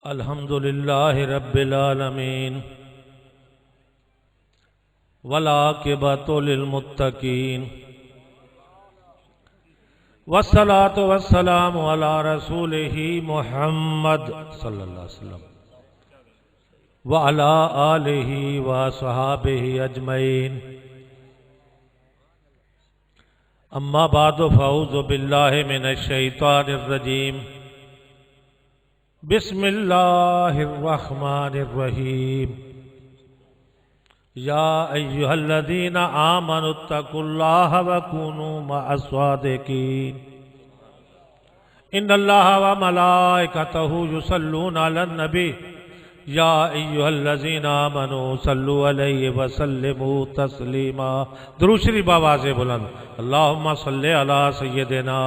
الحمد للہ رب العالمین والعاقبۃ للمتقین والصلاة والسلام علی رسولہ محمد صلی اللہ علیہ وسلم وعلی آلہ وصحابہ اجمعین اما بعد فاعوذ باللہ من الشیطان الرجیم بسم اللہ الرحمن الرحیم یا ایہا الذین آمنوا اتقوا اللہ وکونوا مع الصادقین ان اللہ وملائکتہ یصلون علی النبی یا ایہا الذین آمنوا صلوا علیہ وسلموا تسلیما درود شریف آواز بلند اللہم صلی علی سیدنا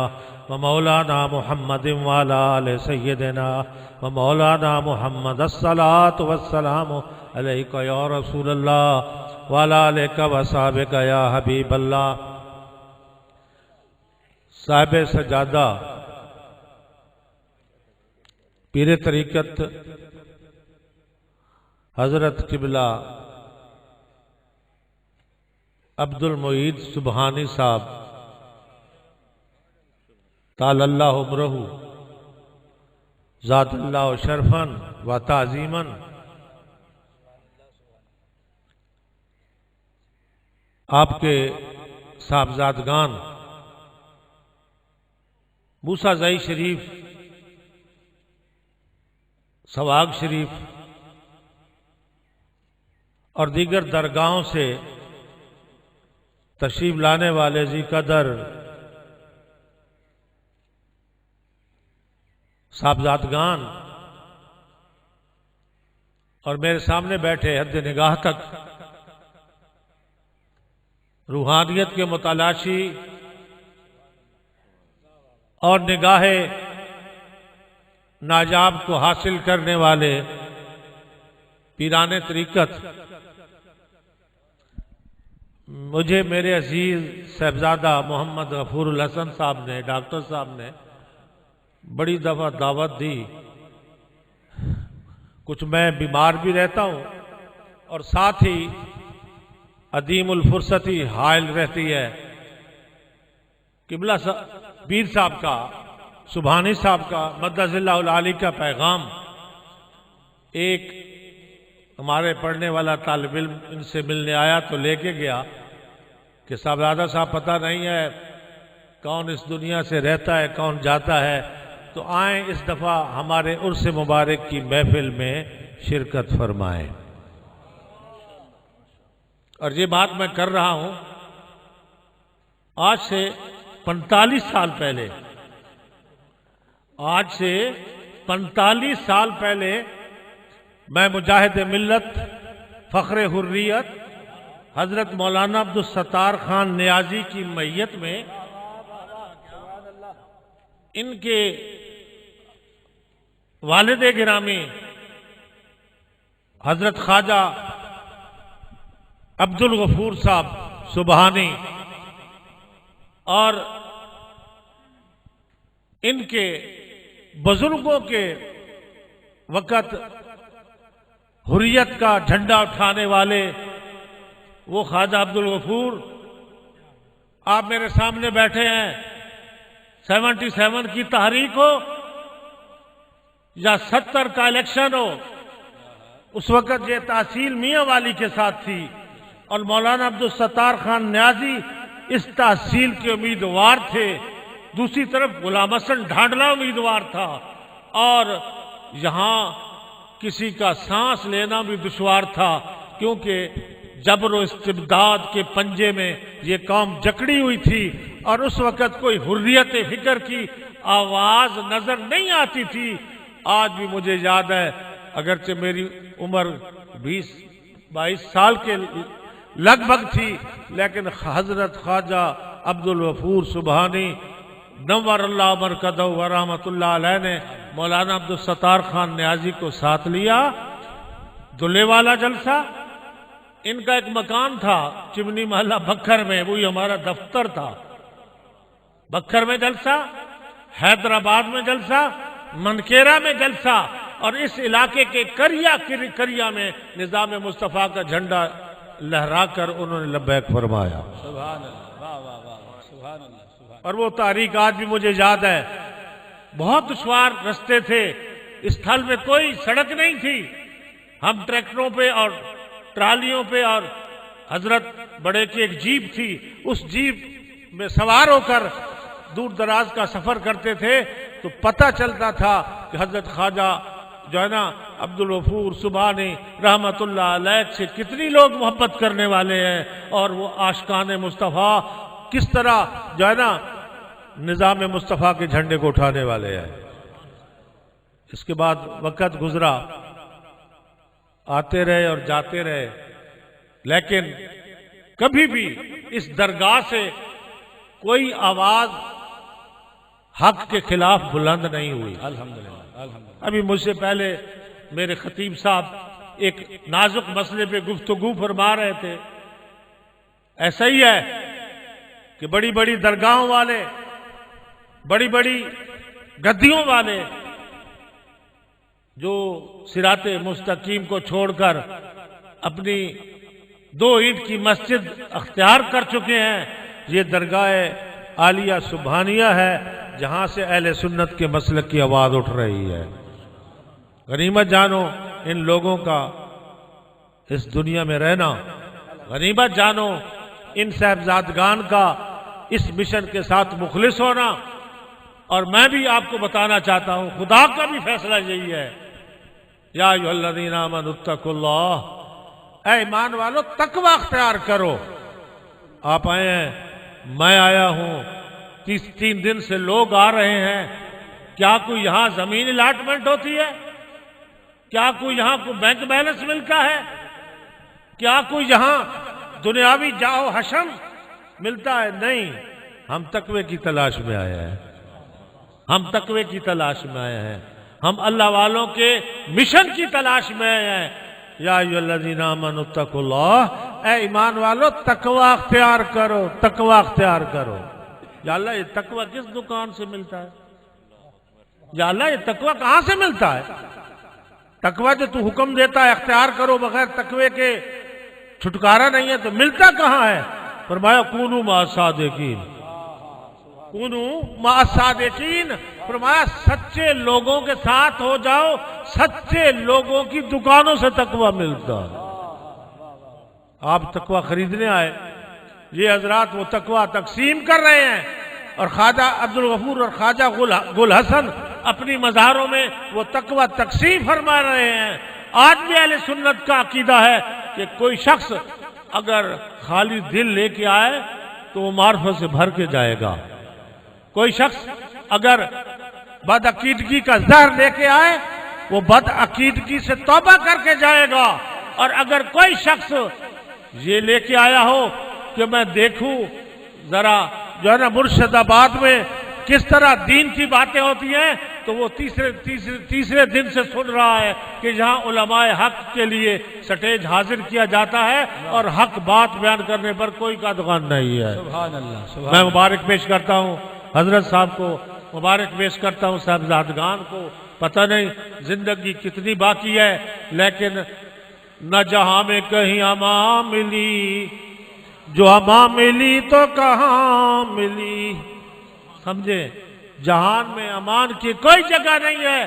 ومولانا محمد وعلی آل سیدنا ومولانا محمد الصلاة والسلام علیکہ یا رسول اللہ وعلی آلک وصحبک یا حبیب اللہ۔ صاحب سجادہ پیر طریقت حضرت قبلہ عبد المعید سبحانی صاحب طال اللہ عمرہ ذات اللہ شرفاً و تعظیماً آپ کے صاحبزادگان موسیٰ زئی شریف سواگ شریف اور دیگر درگاہوں سے تشریف لانے والے ذی قدر صاحبزادگان اور میرے سامنے بیٹھے حد نگاہ تک روحانیت کے متلاشی اور نگاہ ناجاب کو حاصل کرنے والے پیران طریقت، مجھے میرے عزیز صاحبزادہ محمد غفور الحسن صاحب نے، ڈاکٹر صاحب نے بڑی دفعہ دعوت دی۔ کچھ میں بیمار بھی رہتا ہوں اور ساتھ ہی عدیم الفرصتی حائل رہتی ہے۔ قبلہ پیر صاحب کا، سبحانی صاحب کا مدد اللہ العالی کا پیغام ایک ہمارے پڑھنے والا طالب علم ان سے ملنے آیا تو لے کے گیا کہ صاحبزادہ صاحب پتہ نہیں ہے کون اس دنیا سے رہتا ہے کون جاتا ہے، تو آئیں اس دفعہ ہمارے عرس مبارک کی محفل میں شرکت فرمائیں۔ اور یہ بات میں کر رہا ہوں آج سے 45 سال پہلے، آج سے 45 سال پہلے میں مجاہد ملت فخر حریت حضرت مولانا عبدالستار خان نیازی کی معیت میں ان کے والد گرامی حضرت خواجہ عبد الغفور صاحب سبحانی اور ان کے بزرگوں کے وقت حریت کا جھنڈا اٹھانے والے وہ خواجہ عبد الغفور آپ میرے سامنے بیٹھے ہیں۔ 77 کی تحریک ہو یا 70 کا الیکشن ہو، اس وقت یہ تحصیل میاں والی کے ساتھ تھی اور مولانا عبدالستار خان نیازی اس تحصیل کے امیدوار تھے۔ دوسری طرف غلام حسن ڈھانڈلا امیدوار تھا اور یہاں کسی کا سانس لینا بھی دشوار تھا، کیونکہ جبر و استبداد کے پنجے میں یہ قوم جکڑی ہوئی تھی اور اس وقت کوئی حریت فکر کی آواز نظر نہیں آتی تھی۔ آج بھی مجھے یاد ہے، اگرچہ میری عمر 20-22 سال کے لگ بھگ تھی، لیکن حضرت خواجہ عبد الغفور سبحانی نور اللہ مرکزہ و رحمت اللہ علیہ نے مولانا عبدالستار خان نیازی کو ساتھ لیا۔ دلے والا جلسہ، ان کا ایک مکان تھا چمنی محلہ بکھر میں، وہی ہمارا دفتر تھا۔ بکھر میں جلسہ، حیدرآباد میں جلسہ، منکیرہ میں جلسہ اور اس علاقے کے کریا میں نظام مصطفیٰ کا جھنڈا لہرا کر انہوں نے لبیک فرمایا. سبحان اللہ، واہ واہ واہ واہ، سبحان اللہ، سبحان اور وہ تاریخ آج بھی مجھے یاد ہے. بہت دشوار رستے تھے، اس تھل میں کوئی سڑک نہیں تھی. ہم ٹریکٹروں پہ اور ٹرالیوں پہ، اور حضرت بڑے کی ایک جیپ تھی، اس جیپ میں سوار ہو کر دور دراز کا سفر کرتے تھے. تو پتہ چلتا تھا کہ حضرت خواجہ جو ہے نا عبد الغفور سبحانی رحمت اللہ علیہ سے کتنی لوگ محبت کرنے والے ہیں، اور وہ عاشقان مصطفیٰ کس طرح جو ہے نا نظام مصطفیٰ کے جھنڈے کو اٹھانے والے ہیں. اس کے بعد وقت گزرا، آتے رہے اور جاتے رہے، لیکن کبھی بھی اس درگاہ سے کوئی آواز حق کے خلاف بلند نہیں ہوئی. الحمدللہ، الحمدللہ. ابھی مجھ سے پہلے میرے خطیب صاحب ایک نازک مسئلے پہ گفتگو فرما رہے تھے. ایسا ہی ہے کہ بڑی بڑی درگاہوں والے، بڑی بڑی گدیوں والے جو صراط مستقیم کو چھوڑ کر اپنی 2 اینٹ کی مسجد اختیار کر چکے ہیں، یہ درگاہ عالیہ سبحانیہ ہے جہاں سے اہل سنت کے مسلک کی آواز اٹھ رہی ہے. غنیمت جانو ان لوگوں کا اس دنیا میں رہنا، غنیمت جانو ان صاحبزادگان کا اس مشن کے ساتھ مخلص ہونا. اور میں بھی آپ کو بتانا چاہتا ہوں، خدا کا بھی فیصلہ یہی ہے، یا ایھا الذین آمنوا اتقوا اللہ، اے ایمان والو تقوی اختیار کرو. آپ آئے ہیں، میں آیا ہوں، 3 دن سے لوگ آ رہے ہیں. کیا کوئی یہاں زمین الاٹمنٹ ہوتی ہے؟ کیا کوئی یہاں کوئی بینک بیلنس ملتا ہے؟ کیا کوئی یہاں دنیاوی جاؤ حشم ملتا ہے؟ نہیں. ہم تقوی کی تلاش میں آئے ہیں، ہم تقوی کی تلاش میں آئے ہیں، ہم اللہ والوں کے مشن کی تلاش میں آئے ہیں. یا ایھا الذین آمنوا اتقوا اللہ، اے ایمان والو تقوی اختیار کرو، تقوی اختیار کرو. یا اللہ یہ تقوی کس دکان سے ملتا ہے؟ یا اللہ یہ تقوی کہاں سے ملتا ہے؟ تقوی جو تو حکم دیتا ہے اختیار کرو، بغیر تقوی کے چھٹکارا نہیں ہے، تو ملتا کہاں ہے؟ فرمایا کونوا مع الصادقین، کونوا مع الصادقین. فرمایا سچے لوگوں کے ساتھ ہو جاؤ، سچے لوگوں کی دکانوں سے تقوی ملتا ہے. آپ تقوی خریدنے آئے، یہ حضرات وہ تقوی تقسیم کر رہے ہیں، اور خواجہ عبد الغفور اور خواجہ گل حسن اپنی مزاروں میں وہ تقوی تقسیم فرما رہے ہیں. آج بھی اہل سنت کا عقیدہ ہے کہ کوئی شخص اگر خالی دل لے کے آئے تو وہ معرفت سے بھر کے جائے گا. کوئی شخص اگر بد عقیدگی کا زہر لے کے آئے وہ بد عقیدگی سے توبہ کر کے جائے گا. اور اگر کوئی شخص یہ لے کے آیا ہو کہ میں دیکھوں ذرا جو ہے نا مرشد آباد میں کس طرح دین کی باتیں ہوتی ہیں، تو وہ تیسرے دن سے سن رہا ہے کہ جہاں علماء حق کے لیے سٹیج حاضر کیا جاتا ہے اور حق بات بیان کرنے پر کوئی قدغن نہیں ہے. سبحان اللہ. میں مبارک پیش کرتا ہوں حضرت صاحب کو، مبارک پیش کرتا ہوں صاحبزادگان کو. پتہ نہیں زندگی کتنی باقی ہے، لیکن نہ جہاں میں کہیں امان ملی، جو امان ملی تو کہاں ملی. سمجھے، جہان میں امان کی کوئی جگہ نہیں ہے.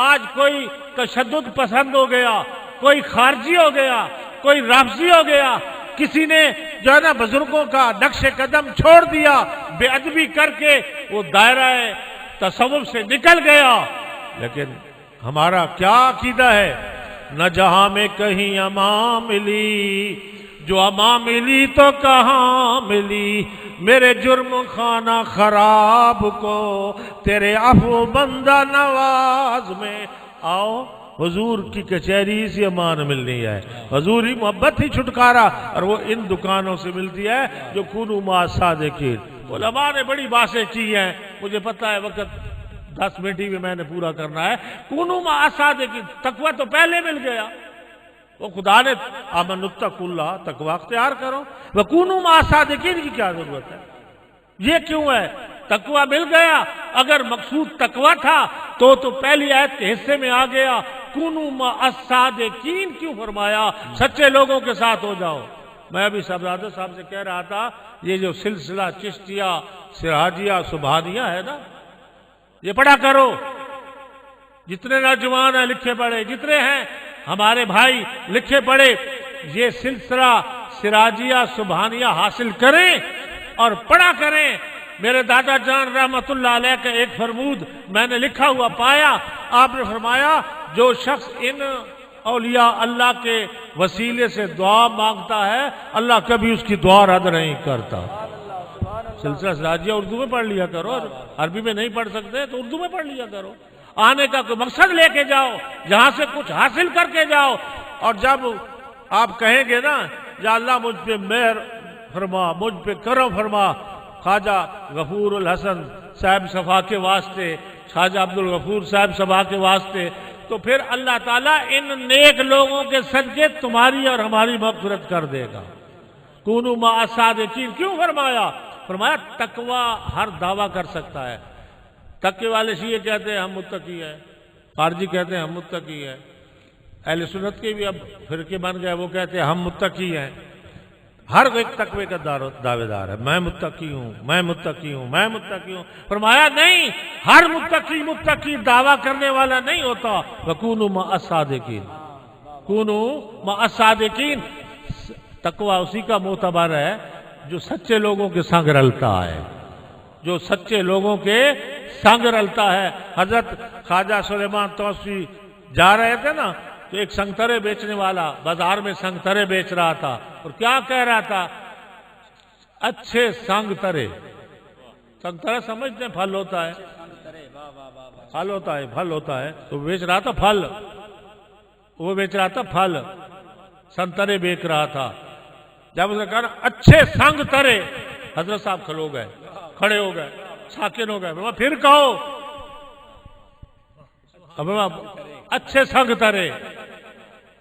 آج کوئی تشدد پسند ہو گیا، کوئی خارجی ہو گیا، کوئی رافضی ہو گیا، کسی نے جو ہے نا بزرگوں کا نقش قدم چھوڑ دیا، بے ادبی کر کے وہ دائرہ تصوف سے نکل گیا. لیکن ہمارا کیا عقیدہ ہے؟ نہ جہاں میں کہیں امان ملی، جو امان ملی تو کہاں ملی. میرے جرم خانہ خراب کو تیرے عفو بندہ نواز میں آؤ. حضور کی کچہری سے امان ملنی ہے، حضور ہی محبت ہی چھٹکارا، اور وہ ان دکانوں سے ملتی ہے جو کونوا مع الصادقین. علماء نے بڑی باتیں کی ہیں، مجھے پتہ ہے وقت 10 منٹ ہی میں نے پورا کرنا ہے. کونوا مع الصادقین، تقوی تو پہلے مل گیا. وہ خدا نے آمنوا اتقوا اللہ، تقوی اختیار کرو. وکونوا مع الصادقین کی کیا ضرورت ہے؟ یہ کیوں ہے؟ تقوی مل گیا. اگر مقصود تقوی تھا تو پہلی آیت کے حصے میں آ گیا کونوا مع الصادقین کیوں فرمایا؟ سچے لوگوں کے ساتھ ہو جاؤ۔ میں ابھی صاحبزادہ صاحب سے کہہ رہا تھا، یہ جو سلسلہ چشتیہ سراجیہ سبحانیہ ہے نا، یہ پڑھا کرو۔ جتنے نوجوان ہیں لکھے پڑھے، جتنے ہیں ہمارے بھائی لکھے پڑھے، یہ سلسلہ سراجیہ سبحانیہ حاصل کریں اور پڑھا کریں۔ میرے دادا جان رحمت اللہ علیہ کا ایک فرمود میں نے لکھا ہوا پایا، آپ نے فرمایا جو شخص ان اولیاء اللہ کے وسیلے سے دعا مانگتا ہے، اللہ کبھی اس کی دعا رد نہیں کرتا۔ سلسلہ سراجیہ اردو میں پڑھ لیا کرو، عربی میں نہیں پڑھ سکتے تو اردو میں پڑھ لیا کرو۔ آنے کا کوئی مقصد لے کے جاؤ، جہاں سے کچھ حاصل کر کے جاؤ۔ اور جب آپ کہیں گے نا یا اللہ مجھ پہ مہر فرما، مجھ پہ کرم فرما، خواجہ غفور الحسن صاحب صفا کے واسطے، خواجہ عبدالغفور صاحب صفا کے واسطے، تو پھر اللہ تعالیٰ ان نیک لوگوں کے صدقے تمہاری اور ہماری مغفرت کر دے گا۔ کونوا مع الصادقین کیوں فرمایا؟ فرمایا تقوی ہر دعویٰ کر سکتا ہے۔ تقوی والے شیعہ کہتے ہیں ہم متقی ہیں، خارجی کہتے ہیں ہم متقی ہیں، اہل سنت کے بھی اب فرقے بن گئے، وہ کہتے ہیں ہم متقی ہیں۔ ہر ایک تقوی کا دعوے دار ہے، میں متقی ہوں، میں متقی ہوں، میں متقی ہوں۔ فرمایا نہیں، ہر متقی دعویٰ کرنے والا نہیں ہوتا۔ وَكُونُوا مَعَ الصَّادِقِينَ، کونوا مع الصادقین۔ تقوی اسی کا معتبر ہے جو سچے لوگوں کے سنگ رلتا ہے، جو سچے لوگوں کے سنگ رلتا ہے۔ حضرت خواجہ سلیمان توسیع جا رہے تھے نا، تو ایک سنگترے بیچنے والا بازار میں سنگترے بیچ رہا تھا، اور کیا کہہ رہا تھا؟ اچھے سنگترے۔ سنگترا سمجھتے ہیں پھل ہوتا ہے، پھل ہوتا ہے، پھل ہوتا ہے، تو بیچ رہا تھا پھل، وہ بیچ رہا تھا پھل، سنترے بیچ رہا تھا۔ جب اس نے کہا اچھے سنگ ترے، حضرت صاحب کھلو گئے، کھڑے ہو گئے، ساکن ہو گئے۔ پھر کہو اچھے سنگ ترے،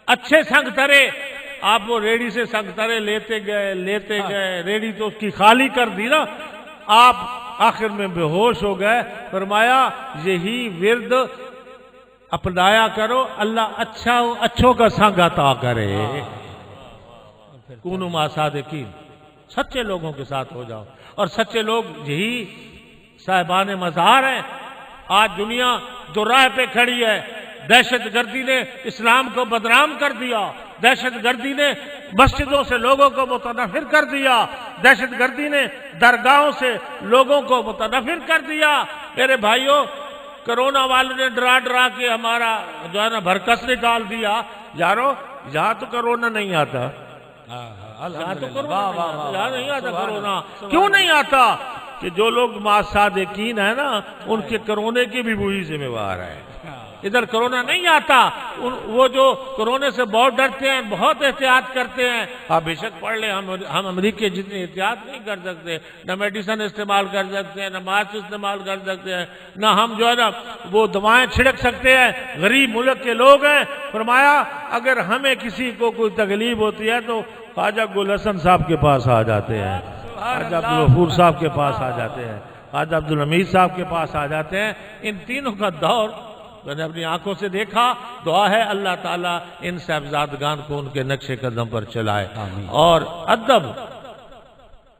اچھے سنگ ترے۔ آپ وہ ریڑی سے سنگ ترے لیتے گئے، ریڑی تو اس کی خالی کر دی نا، آپ آخر میں بے ہوش ہو گئے۔ فرمایا یہی ورد اپنایا کرو، اللہ اچھوں کا سنگ عطا کرے۔ کونوا مع الصادقین، سچے لوگوں کے ساتھ ہو جاؤ، اور سچے لوگ یہی صاحبان مزار ہیں۔ آج دنیا دو راہ پہ کھڑی ہے، دہشت گردی نے اسلام کو بدنام کر دیا، دہشت گردی نے مسجدوں سے لوگوں کو متنفر کر دیا، دہشت گردی نے درگاہوں سے لوگوں کو متنفر کر دیا۔ میرے بھائیوں، کرونا والوں نے ڈرا ڈرا کے ہمارا جو ہے نا بھرکس نکال دیا۔ یارو یہاں تو کرونا نہیں آتا، یہاں تو یہاں نہیں آتا کرونا۔ کیوں نہیں آتا؟ کہ جو لوگ مع الصادقین ہیں نا، ان کے کرونے کی بھی وہی ذمہ وار ہے۔ ادھر کرونا نہیں آتا، وہ جو کرونے سے بہت ڈرتے ہیں، بہت احتیاط کرتے ہیں۔ آپ بے شک پڑھ لیں، ہم امریکہ جتنی احتیاط نہیں کر سکتے، نہ میڈیسن استعمال کر سکتے ہیں، نہ ماسک استعمال کر سکتے ہیں، نہ ہم جو ہے نا وہ دوائیں چھڑک سکتے ہیں۔ غریب ملک کے لوگ ہیں۔ فرمایا اگر ہمیں کسی کو کوئی تکلیف ہوتی ہے تو خواجہ گل حسن صاحب کے پاس آ جاتے ہیں، خواجہ عبدالغفور صاحب کے پاس آ جاتے ہیں، خواجہ عبدالحمید صاحب کے پاس آ جاتے ہیں۔ ان تینوں کا دور میں نے اپنی آنکھوں سے دیکھا۔ دعا ہے اللہ تعالیٰ ان صاحبزادگان کو ان کے نقش قدم پر چلائے۔ اور ادب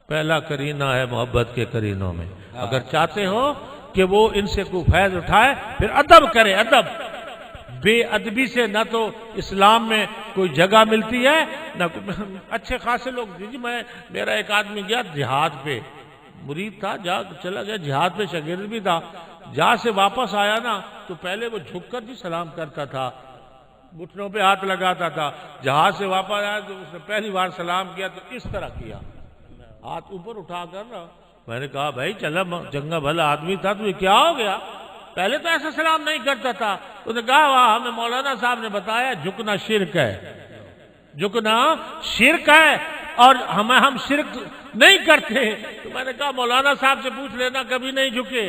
پہلا کرینہ ہے محبت کے کرینوں میں۔ اگر چاہتے ہو کہ وہ ان سے کوئی فیض اٹھائے، پھر ادب کرے۔ ادب، بے ادبی سے نہ تو اسلام میں کوئی جگہ ملتی ہے، نہ اچھے خاصے لوگ۔ میرا ایک آدمی گیا جہاد پہ، مرید تھا، جا چلا گیا جہاد پہ، شاگرد بھی تھا۔ جہاں سے واپس آیا نا تو پہلے وہ جھک کر جی سلام کرتا تھا، گھٹنوں پہ ہاتھ لگاتا تھا۔ جہاز سے واپس آیا تو اس نے پہلی بار سلام کیا تو اس طرح کیا، ہاتھ اوپر اٹھا کر نا۔ میں نے کہا بھائی چلا چنگا بھلا آدمی تھا، تو یہ کیا ہو گیا؟ پہلے تو ایسا سلام نہیں کرتا تھا۔ اس نے کہا واہ، ہمیں مولانا صاحب نے بتایا جھکنا شرک ہے، جھکنا شرک ہے، اور ہم شرک نہیں کرتے۔ تو میں نے کہا مولانا صاحب سے پوچھ لینا، کبھی نہیں جھکے۔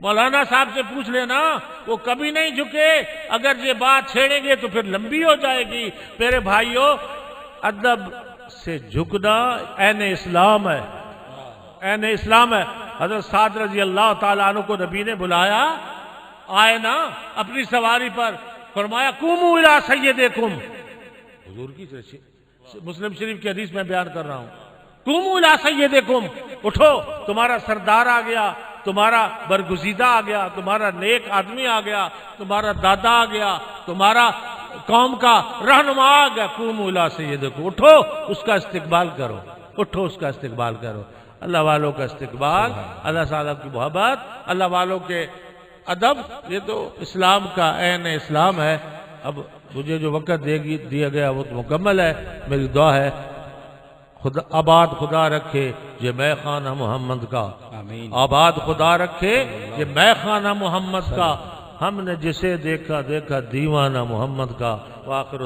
مولانا صاحب سے پوچھ لینا، وہ کبھی نہیں جھکے۔ اگر یہ بات چھیڑیں گے تو پھر لمبی ہو جائے گی۔ میرے بھائیوں، ادب سے جھکنا عین اسلام ہے، عین اسلام ہے۔ حضرت سعد رضی اللہ تعالیٰ عنہ کو نبی نے بلایا، آئے نا اپنی سواری پر، فرمایا قوموا الی سیدکم، حضور کی مسلم شریف کی حدیث میں بیان کر رہا ہوں، قوموا الی سیدکم، اٹھو، تمہارا سردار آ گیا، تمہارا برگزیدہ آ گیا، تمہارا نیک آدمی آ گیا، تمہارا دادا آ گیا، تمہارا قوم کا رہنما آ گیا، قوموا الی سیدکم، اٹھو اس کا استقبال کرو، اٹھو اس کا استقبال کرو۔ اللہ والوں کا استقبال، اللہ تعالیٰ کی محبت، اللہ والوں کے ادب، یہ تو اسلام کا عین اسلام ہے۔ اب مجھے جو وقت دیا گیا وہ تو مکمل ہے، میری دعا ہے آباد خدا رکھے یہ میں خانہ محمد کا، آمین، آباد خدا رکھے یہ میں خانہ محمد کا، ہم نے جسے دیکھا دیوانہ محمد کا۔ وآخر